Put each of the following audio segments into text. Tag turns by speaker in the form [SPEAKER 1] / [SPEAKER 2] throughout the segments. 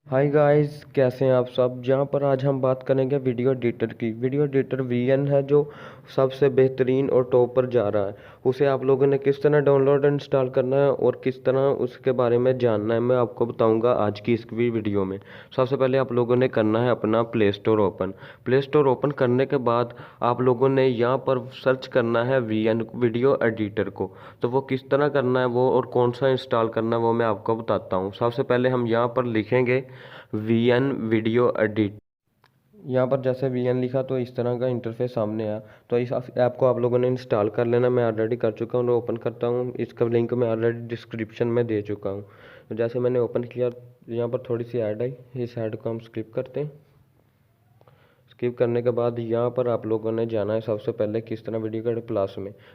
[SPEAKER 1] Hi guys, कैसे हैं आप सब। जहाँ पर आज हम बात करेंगे वीडियो एडिटर की। वीडियो एडिटर वीएन है जो सबसे बेहतरीन और टॉप पर जा रहा है। उसे आप लोगों ने किस तरह डाउनलोड और इंस्टॉल करना है और किस तरह उसके बारे में जानना है, मैं आपको बताऊंगा आज की इस वीडियो में। सबसे पहले आप लोगों ने करना है अपना play store open. Play store open करने के बाद आप लोगों ने यहाँ पर सर्च करना है वीएन वीडियो एडिटर को। तो वो किस तरह करना है वो और कौन सा इंस्टॉल करना है वो मैं आपको बताता हूँ। सबसे पहले हम यहाँ पर लिखेंगे वीएन वीडियो एडिट। यहाँ पर जैसे वीएन लिखा तो इस तरह का इंटरफेस सामने आया। तो इस ऐप को आप लोगों ने इंस्टॉल कर लेना। मैं ऑलरेडी कर चुका हूँ, ओपन करता हूँ। इसका लिंक मैं ऑलरेडी डिस्क्रिप्शन में दे चुका हूँ। तो जैसे मैंने ओपन किया, यहाँ पर थोड़ी सी ऐड आई। इस ऐड को हम स्किप करते हैं। स्किप करने के बाद यहाँ पर आप लोगों ने जाना है सबसे पहले किस तरह वीडियो का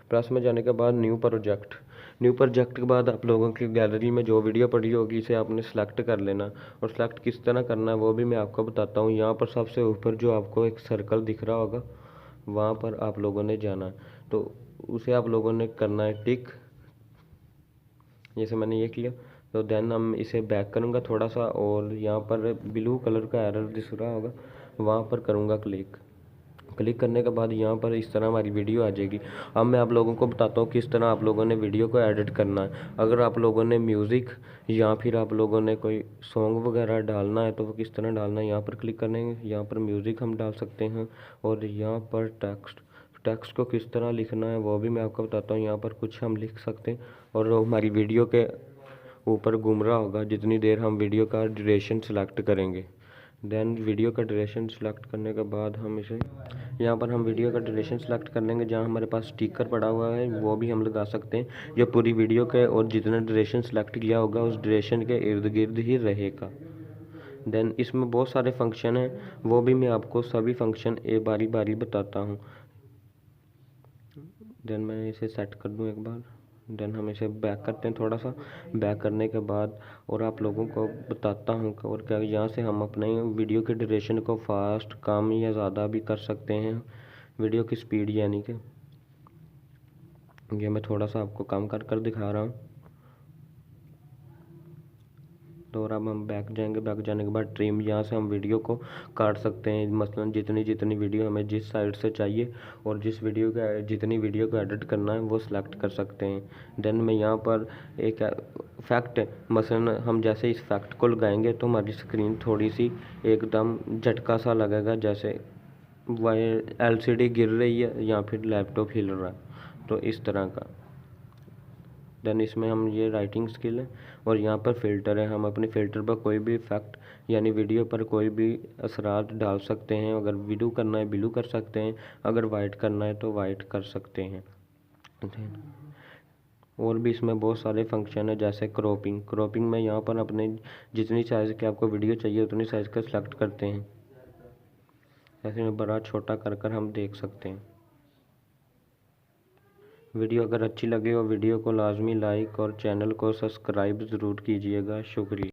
[SPEAKER 1] प्लस में जाने के बाद न्यू प्रोजेक्ट के बाद आप लोगों की गैलरी में जो वीडियो पड़ी होगी इसे आपने सेलेक्ट कर लेना। और सेलेक्ट किस तरह करना है वो भी मैं आपको बताता हूँ। यहाँ पर सबसे ऊपर जो आपको एक सर्कल दिख रहा होगा वहाँ पर आप लोगों ने जाना है। तो उसे आप लोगों ने करना है टिक। जैसे मैंने ये किया तो देन हम इसे बैक करूँगा थोड़ा सा और यहाँ पर ब्लू कलर का एरर दिख रहा होगा, वहाँ पर करूँगा क्लिक। क्लिक करने के बाद यहाँ पर इस तरह हमारी वीडियो आ जाएगी। अब मैं आप लोगों को बताता हूँ किस तरह आप लोगों ने वीडियो को एडिट करना है। अगर आप लोगों ने म्यूज़िक या फिर आप लोगों ने कोई सॉन्ग वगैरह डालना है तो वो किस तरह डालना है, यहाँ पर क्लिक करेंगे। यहाँ पर म्यूज़िक हम डाल सकते हैं और यहाँ पर टेक्स्ट को किस तरह लिखना है वो भी मैं आपको बताता हूँ। यहाँ पर कुछ हम लिख सकते हैं और हमारी वीडियो के ऊपर घूम रहा होगा जितनी देर हम वीडियो का ड्यूरेशन सेलेक्ट करेंगे। देन वीडियो का ड्यूरेशन सेलेक्ट करने के बाद हम इसे यहाँ पर हम वीडियो का ड्यूरेशन सेलेक्ट कर लेंगे। जहाँ हमारे पास स्टिकर पड़ा हुआ है वो भी हम लगा सकते हैं, जो पूरी वीडियो के और जितना ड्यूरेशन सेलेक्ट किया होगा उस ड्यूरेशन के इर्द गिर्द ही रहेगा। देन इसमें बहुत सारे फंक्शन हैं, वो भी मैं आपको सभी फंक्शन बारी बारी बताता हूँ। देन मैं इसे सेट कर दूँ एक बार। देन हम इसे बैक करते हैं थोड़ा सा। बैक करने के बाद और आप लोगों को बताता हूँ और क्या यहाँ से हम अपने वीडियो के ड्यूरेशन को फास्ट कम या ज़्यादा भी कर सकते हैं। वीडियो की स्पीड यानी कि ये मैं थोड़ा सा आपको कम कर कर दिखा रहा हूँ। तो और अब हम बैक जाएंगे। बैक जाने के बाद ट्रिम, यहाँ से हम वीडियो को काट सकते हैं। मसलन जितनी जितनी वीडियो हमें जिस साइड से चाहिए और जिस वीडियो का जितनी वीडियो को एडिट करना है वो सिलेक्ट कर सकते हैं। देन मैं यहाँ पर एक फैक्ट, मसलन हम जैसे इस फैक्ट को लगाएंगे तो हमारी स्क्रीन थोड़ी सी एकदम झटका सा लगेगा, जैसे वह एलसीडी गिर रही है या फिर लैपटॉप हिल रहा है, तो इस तरह का। देन इसमें हम ये राइटिंग स्किल है और यहाँ पर फ़िल्टर है। हम अपने फ़िल्टर पर कोई भी इफेक्ट यानी वीडियो पर कोई भी असरात डाल सकते हैं। अगर ब्लू करना है ब्लू कर सकते हैं, अगर वाइट करना है तो वाइट कर सकते हैं। और भी इसमें बहुत सारे फंक्शन है, जैसे क्रॉपिंग में यहाँ पर अपने जितनी साइज़ की आपको वीडियो चाहिए उतनी साइज़ का सिलेक्ट करते हैं। ऐसे में बड़ा छोटा कर कर हम देख सकते हैं। वीडियो अगर अच्छी लगे हो वीडियो को लाजमी लाइक और चैनल को सब्सक्राइब ज़रूर कीजिएगा। शुक्रिया।